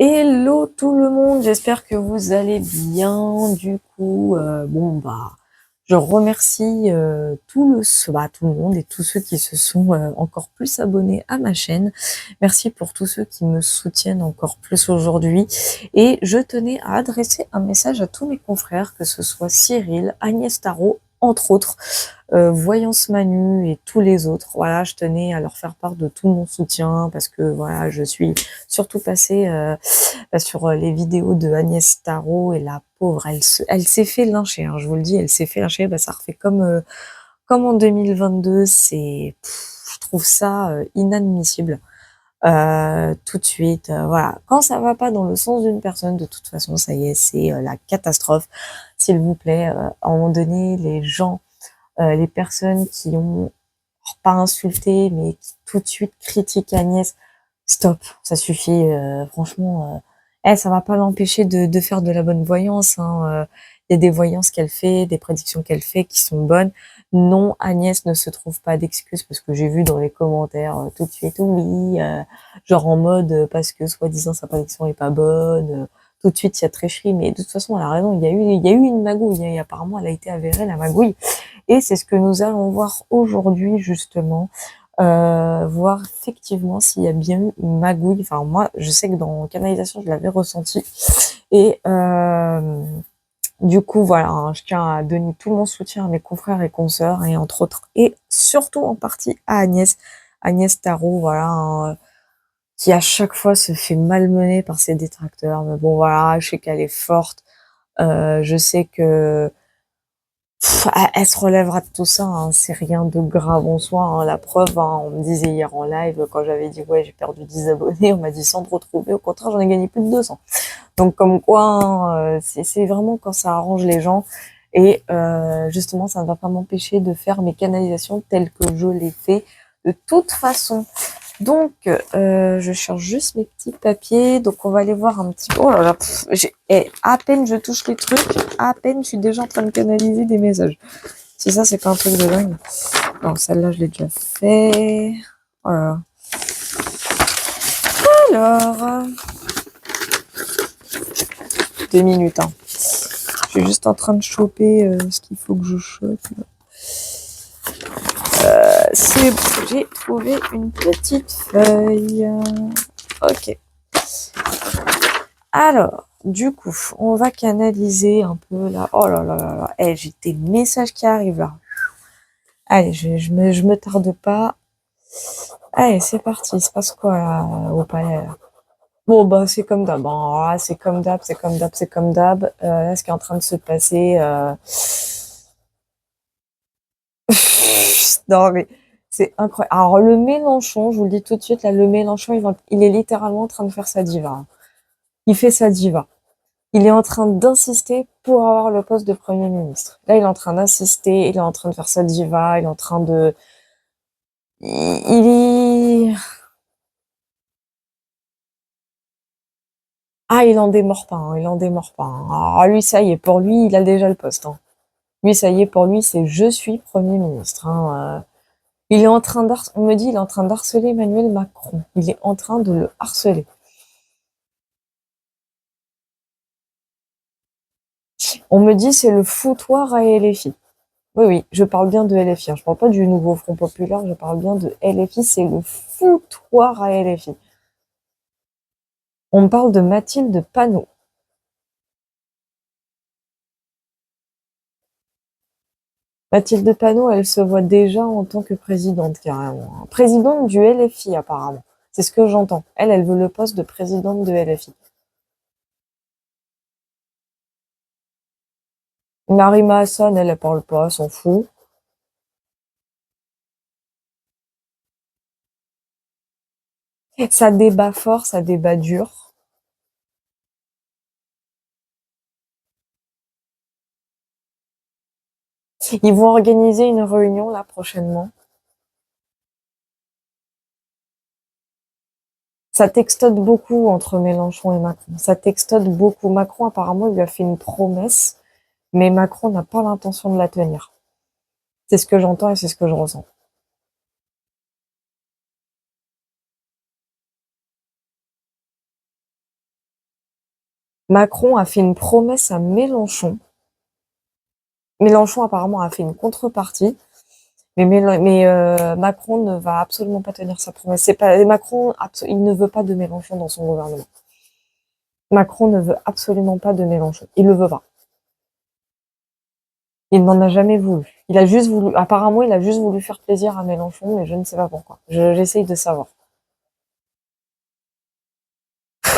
Hello tout le monde, j'espère que vous allez bien. Du coup, je remercie tout le monde et tous ceux qui se sont encore plus abonnés à ma chaîne. Merci pour tous ceux qui me soutiennent encore plus aujourd'hui. Et je tenais à adresser un message à tous mes confrères, que ce soit Cyril, Agnès Tarot, entre autres, Voyance Manu et tous les autres. Voilà, je tenais à leur faire part de tout mon soutien parce que voilà, je suis surtout passée sur les vidéos de Agnès Tarot et la pauvre, elle s'est fait lyncher, hein, je vous le dis, elle s'est fait lyncher. Bah, ça refait comme en 2022. Je trouve ça inadmissible. Tout de suite, voilà. Quand ça va pas dans le sens d'une personne, de toute façon, ça y est, c'est la catastrophe. S'il vous plaît, à un moment donné, les gens, les personnes qui ont pas insulté, mais qui tout de suite critiquent Agnès, stop, ça suffit. Franchement, ça va pas l'empêcher de faire de la bonne voyance, hein. Il y a des voyances qu'elle fait, des prédictions qu'elle fait qui sont bonnes. Non, Agnès ne se trouve pas d'excuses, parce que j'ai vu dans les commentaires tout de suite, oui, genre en mode parce que soi-disant sa prédiction est pas bonne. Tout de suite, il y a tricherie, mais de toute façon, elle a raison. Il y a eu une magouille, hein, et apparemment, elle a été avérée, la magouille. Et c'est ce que nous allons voir aujourd'hui, justement. Voir effectivement s'il y a bien eu une magouille. Enfin, moi, je sais que dans Canalisation, je l'avais ressenti. Et du coup, voilà, hein, je tiens à donner tout mon soutien à mes confrères et consoeurs, et entre autres, et surtout en partie à Agnès Tarot, voilà, hein, qui à chaque fois se fait malmener par ses détracteurs. Mais bon, voilà, je sais qu'elle est forte. Je sais que elle se relèvera de tout ça, hein. C'est rien de grave en soi, hein. La preuve, hein, on me disait hier en live, quand j'avais dit ouais, j'ai perdu 10 abonnés, on m'a dit sans te retrouver, au contraire, j'en ai gagné plus de 200. Donc comme quoi, hein, c'est vraiment quand ça arrange les gens. Et justement, ça ne va pas m'empêcher de faire mes canalisations telles que je les fais de toute façon. Donc, je cherche juste mes petits papiers. Donc, on va aller voir un petit peu. Oh là là, à peine je touche les trucs, à peine je suis déjà en train de canaliser des messages. Si ça, c'est pas un truc de dingue. Non, celle-là, je l'ai déjà fait. Oh là là. Alors, 2 minutes, hein. Je suis juste en train de choper ce qu'il faut que je chope. C'est bon, j'ai trouvé une petite feuille. Ok. Alors, du coup, on va canaliser un peu là. Oh là là là là. J'ai des messages qui arrivent là. Allez, je me tarde pas. Allez, c'est parti. Il se passe quoi là au palais là? Bon, bah, c'est comme d'hab, hein. Ah, c'est comme d'hab, c'est comme d'hab, c'est comme d'hab. Là, ce qui est en train de se passer, non, mais c'est incroyable. Alors, le Mélenchon, je vous le dis tout de suite, là, le Mélenchon, il est littéralement en train de faire sa diva, hein. Il fait sa diva. Il est en train d'insister pour avoir le poste de Premier ministre. Là, il est en train d'insister, il est en train de faire sa diva, il est en train de... Il est... Ah, il en démord pas, hein, il en démord pas, hein. Ah, lui, ça y est, pour lui, il a déjà le poste, hein. Lui, ça y est, pour lui, c'est je suis Premier ministre, hein. Il est en train on me dit, il est en train d'harceler Emmanuel Macron. Il est en train de le harceler. On me dit, c'est le foutoir à LFI. Oui, oui, je parle bien de LFI, hein. Je parle pas du nouveau Front Populaire, je parle bien de LFI, c'est le foutoir à LFI. On me parle de Mathilde Panot. Mathilde Panot, elle se voit déjà en tant que présidente, carrément, hein. Présidente du LFI, apparemment. C'est ce que j'entends. Elle veut le poste de présidente de LFI. Narima Hassan, elle parle pas, elle s'en fout. Ça débat fort, ça débat dur. Ils vont organiser une réunion, là, prochainement. Ça textote beaucoup entre Mélenchon et Macron. Ça textote beaucoup. Macron, apparemment, il lui a fait une promesse, mais Macron n'a pas l'intention de la tenir. C'est ce que j'entends et c'est ce que je ressens. Macron a fait une promesse à Mélenchon. Mélenchon apparemment a fait une contrepartie, mais Macron ne va absolument pas tenir sa promesse. C'est pas Macron, il ne veut pas de Mélenchon dans son gouvernement. Macron ne veut absolument pas de Mélenchon. Il le veut pas. Il n'en a jamais voulu. Il a juste voulu, apparemment, il a juste voulu faire plaisir à Mélenchon, mais je ne sais pas pourquoi. J'essaye de savoir.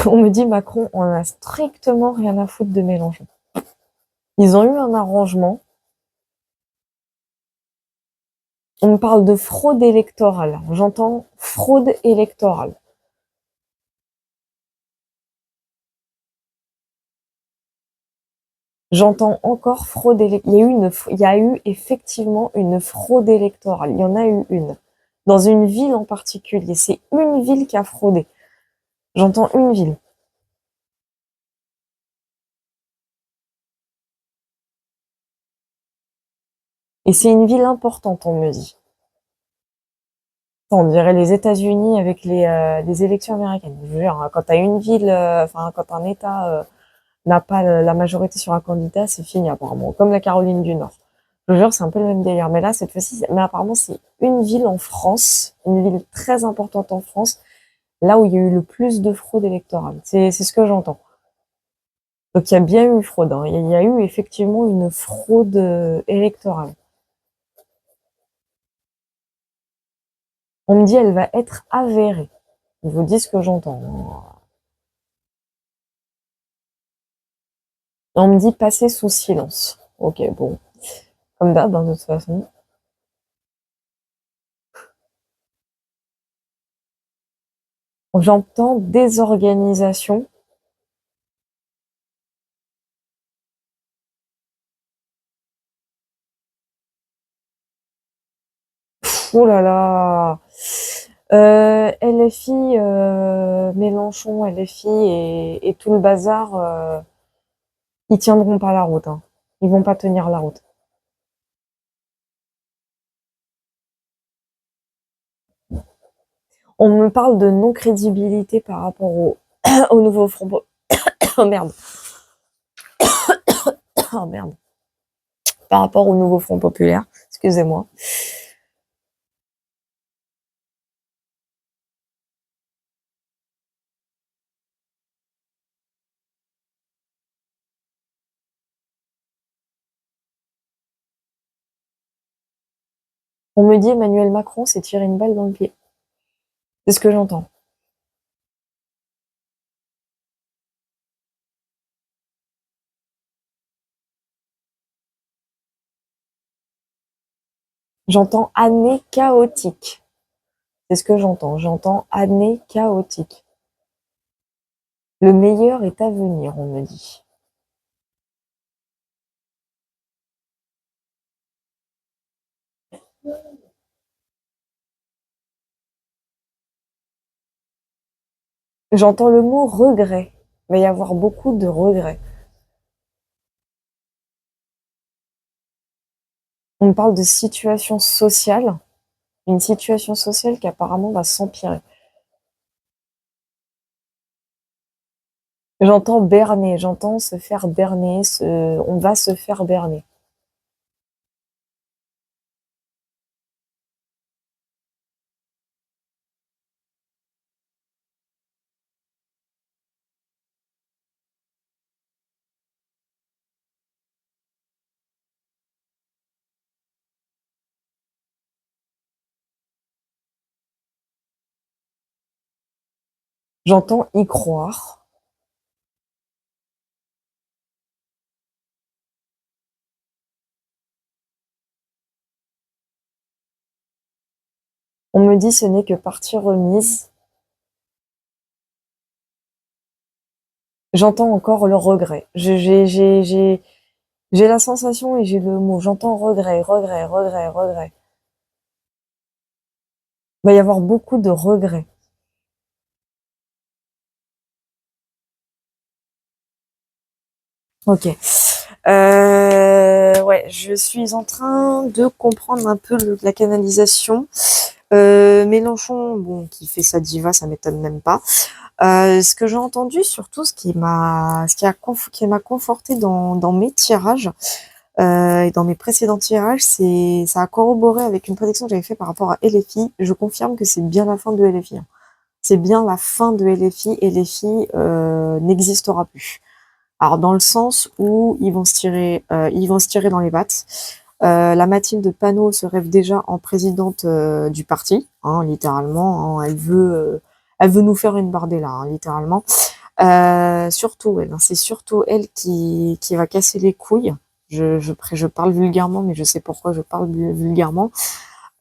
On me dit Macron, on a strictement rien à foutre de Mélenchon. Ils ont eu un arrangement. On me parle de fraude électorale. J'entends fraude électorale. J'entends encore fraude électorale. Il y a eu effectivement une fraude électorale. Il y en a eu une. Dans une ville en particulier. C'est une ville qui a fraudé. J'entends une ville. Et c'est une ville importante, on me dit. On dirait les États-Unis avec les élections américaines. Je veux dire, hein, quand t'as une ville, enfin, quand un État n'a pas la majorité sur un candidat, c'est fini apparemment. Comme la Caroline du Nord. Je vous jure, c'est un peu le même délire. Mais là, cette fois-ci, mais apparemment, c'est une ville en France, une ville très importante en France, là où il y a eu le plus de fraude électorale. C'est ce que j'entends. Donc il y a bien eu fraude. Hein. Il y a eu effectivement une fraude électorale. On me dit elle va être avérée. Je vous dis ce que j'entends. On me dit passer sous silence. Ok, bon. Comme d'hab, hein, de toute façon. J'entends désorganisation. Oh là là. LFI, Mélenchon, LFI et tout le bazar, ils tiendront pas la route. Hein. Ils vont pas tenir la route. On me parle de non-crédibilité par rapport au nouveau Front Populaire. Oh merde. Oh merde. Par rapport au nouveau Front Populaire. Excusez-moi. On me dit Emmanuel Macron s'est tiré une balle dans le pied. C'est ce que j'entends. J'entends année chaotique. C'est ce que j'entends. J'entends année chaotique. Le meilleur est à venir, on me dit. J'entends le mot regret. Il va y avoir beaucoup de regrets. On me parle de situation sociale. Une situation sociale qui apparemment va s'empirer. J'entends berner. J'entends se faire berner. On va se faire berner. J'entends y croire. On me dit ce n'est que partie remise. J'entends encore le regret. J'ai la sensation et j'ai le mot. J'entends regret, regret, regret, regret. Il va y avoir beaucoup de regrets. Ok. Ouais, je suis en train de comprendre un peu la canalisation. Mélenchon, bon, qui fait sa diva, ça m'étonne même pas. Ce que j'ai entendu, surtout, qui m'a conforté dans mes tirages, et dans mes précédents tirages, ça a corroboré avec une prédiction que j'avais fait par rapport à LFI. Je confirme que c'est bien la fin de LFI, hein. C'est bien la fin de LFI. LFI n'existera plus. Alors dans le sens où ils vont se tirer dans les pattes. La Mathilde Panot se rêve déjà en présidente du parti, hein, littéralement. Hein, elle veut nous faire une bardella, hein, littéralement. Surtout elle, hein, c'est surtout elle qui va casser les couilles. Je parle vulgairement, mais je sais pourquoi je parle vulgairement.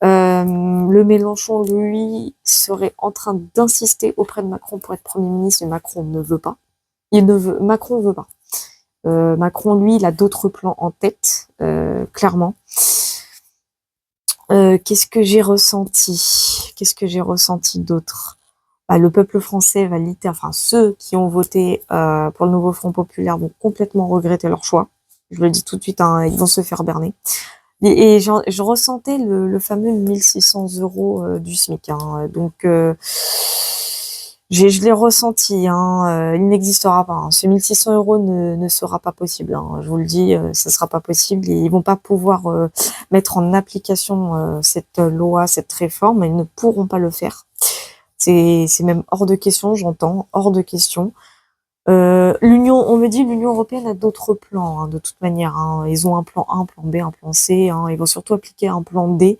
Le Mélenchon, lui, serait en train d'insister auprès de Macron pour être Premier ministre, mais Macron ne veut pas. Macron veut pas. Macron, lui, il a d'autres plans en tête, clairement. Qu'est-ce que j'ai ressenti? Qu'est-ce que j'ai ressenti d'autre? Bah, le peuple français va enfin ceux qui ont voté pour le nouveau Front populaire vont complètement regretter leur choix. Je le dis tout de suite, hein, ils vont se faire berner. Et je ressentais le fameux 1600 € du SMIC, hein, donc je l'ai ressenti, hein, il n'existera pas, hein. Ce 1600 € ne sera pas possible, hein, je vous le dis, ça sera pas possible et ils vont pas pouvoir mettre en application cette loi, cette réforme, ils ne pourront pas le faire. C'est même hors de question, j'entends, hors de question. On me dit l'Union européenne a d'autres plans, hein, de toute manière, hein. Ils ont un plan A, un plan B, un plan C, hein. Ils vont surtout appliquer un plan D.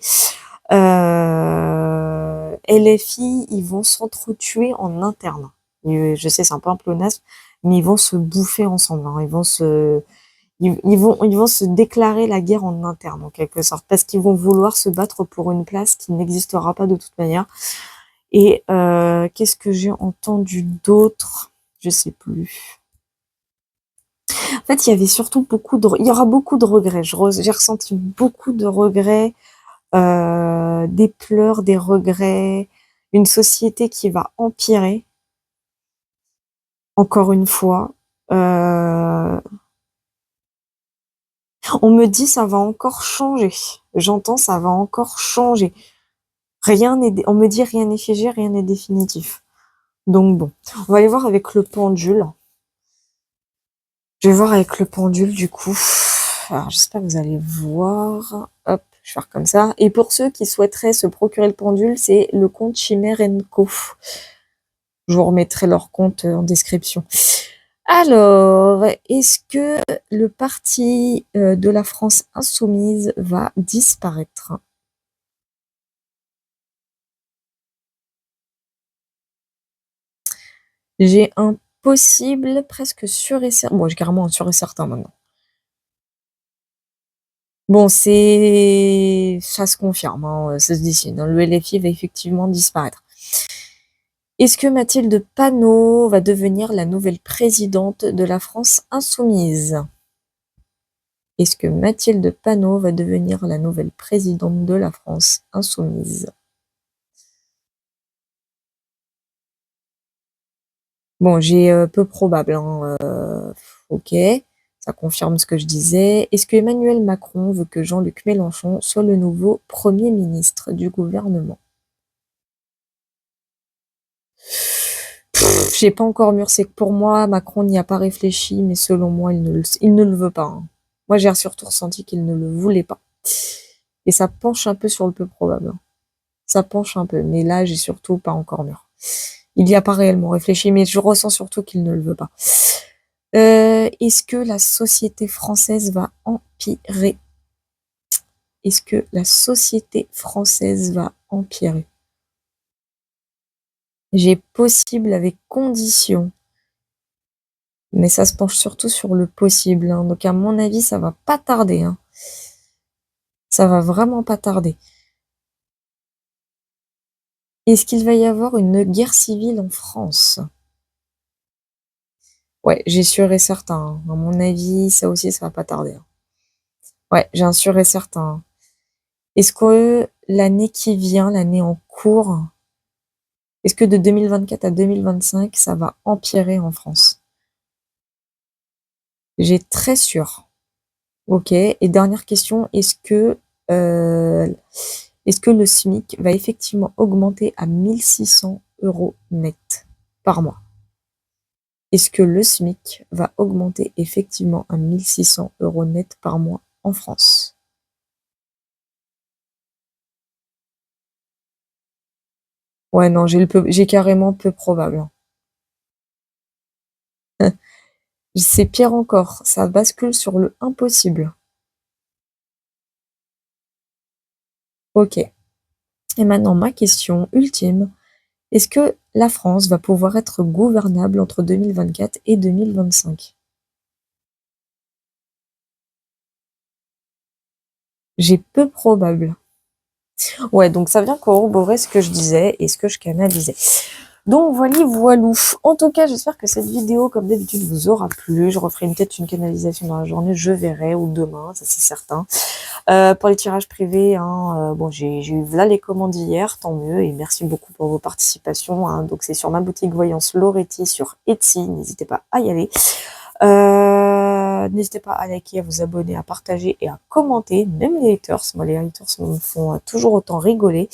LFI, ils vont s'entretuer en interne. Je sais, c'est un peu un pléonasme, mais ils vont se bouffer ensemble, hein. Ils vont se déclarer la guerre en interne, en quelque sorte, parce qu'ils vont vouloir se battre pour une place qui n'existera pas de toute manière. Et qu'est-ce que j'ai entendu d'autre? Je sais plus. En fait, il y avait surtout il y aura beaucoup de regrets. J'ai ressenti beaucoup de regrets, des pleurs, des regrets, une société qui va empirer. Encore une fois, on me dit ça va encore changer. J'entends ça va encore changer. On me dit rien n'est figé, rien n'est définitif. Donc bon, on va aller voir avec le pendule. Je vais voir avec le pendule du coup. Alors j'espère que vous allez voir. Hop, je vais faire comme ça. Et pour ceux qui souhaiteraient se procurer le pendule, c'est le compte Chimère Co. Je vous remettrai leur compte en description. Alors, est-ce que le parti de la France insoumise va disparaître? J'ai un possible presque sûr et certain. Bon, j'ai carrément un sûr et certain maintenant. Bon, ça se confirme, hein, ça se dessine, hein. Le LFI va effectivement disparaître. Est-ce que Mathilde Panot va devenir la nouvelle présidente de la France insoumise? Est-ce que Mathilde Panot va devenir la nouvelle présidente de la France insoumise? Bon, j'ai peu probable, hein, ok, ça confirme ce que je disais. Est-ce que Emmanuel Macron veut que Jean-Luc Mélenchon soit le nouveau Premier ministre du gouvernement? J'ai pas encore mûr, c'est que pour moi, Macron n'y a pas réfléchi, mais selon moi, il ne le veut pas, hein. Moi, j'ai surtout ressenti qu'il ne le voulait pas. Et ça penche un peu sur le peu probable, hein. Ça penche un peu, mais là, j'ai surtout pas encore mûr. Il n'y a pas réellement réfléchi, mais je ressens surtout qu'il ne le veut pas. Est-ce que la société française va empirer? Est-ce que la société française va empirer? J'ai possible avec condition. Mais ça se penche surtout sur le possible, hein. Donc à mon avis, ça va pas tarder, hein. Ça va vraiment pas tarder. Est-ce qu'il va y avoir une guerre civile en France? Ouais, j'ai sûr et certain, hein. À mon avis, ça aussi, ça va pas tarder, hein. Ouais, j'ai un sûr et certain. Est-ce que l'année qui vient, l'année en cours, est-ce que de 2024 à 2025, ça va empirer en France? J'ai très sûr. Ok. Et dernière question, euh, est-ce que le SMIC va effectivement augmenter à 1600 € net par mois? Est-ce que le SMIC va augmenter effectivement à 1600 € net par mois en France? Ouais, non, j'ai carrément peu probable, hein. C'est pire encore, ça bascule sur le impossible. OK. Et maintenant, ma question ultime, est-ce que la France va pouvoir être gouvernable entre 2024 et 2025? J'ai peu probable. Ouais, donc ça vient corroborer ce que je disais et ce que je canalisais. Donc voilà, voilou. En tout cas, j'espère que cette vidéo, comme d'habitude, vous aura plu. Je referai peut-être une canalisation dans la journée, je verrai, ou demain, ça c'est certain. Pour les tirages privés, hein, bon, j'ai eu là les commandes hier, tant mieux, et merci beaucoup pour vos participations, hein. Donc c'est sur ma boutique Voyance Loretti sur Etsy, n'hésitez pas à y aller. N'hésitez pas à liker, à vous abonner, à partager et à commenter, même les haters. Moi, les haters me font toujours autant rigoler.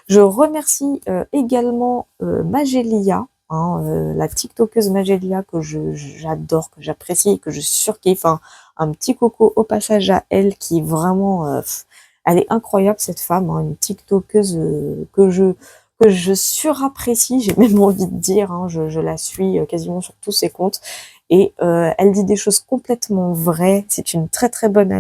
Je remercie également Magélia, hein, la TikTokeuse Magélia que j'adore, que j'apprécie, que je surkiffe. Hein. Un petit coucou au passage à elle qui est vraiment, elle est incroyable cette femme, hein, une TikTokeuse que je surapprécie, j'ai même envie de dire, hein, je la suis quasiment sur tous ses comptes. Et elle dit des choses complètement vraies. C'est une très très bonne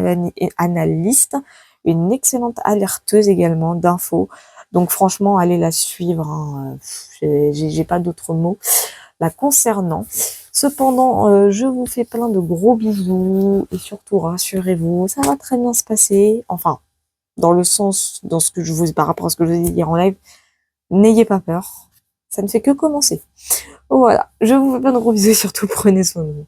analyste, une excellente alerteuse également d'infos. Donc franchement, allez la suivre. Hein. J'ai pas d'autres mots la concernant. Cependant, je vous fais plein de gros bisous et surtout rassurez-vous, ça va très bien se passer. Enfin, dans le sens, par rapport à ce que je vous ai dit hier en live, n'ayez pas peur. Ça ne fait que commencer. Voilà, je vous fais plein de gros bisous et surtout prenez soin de vous.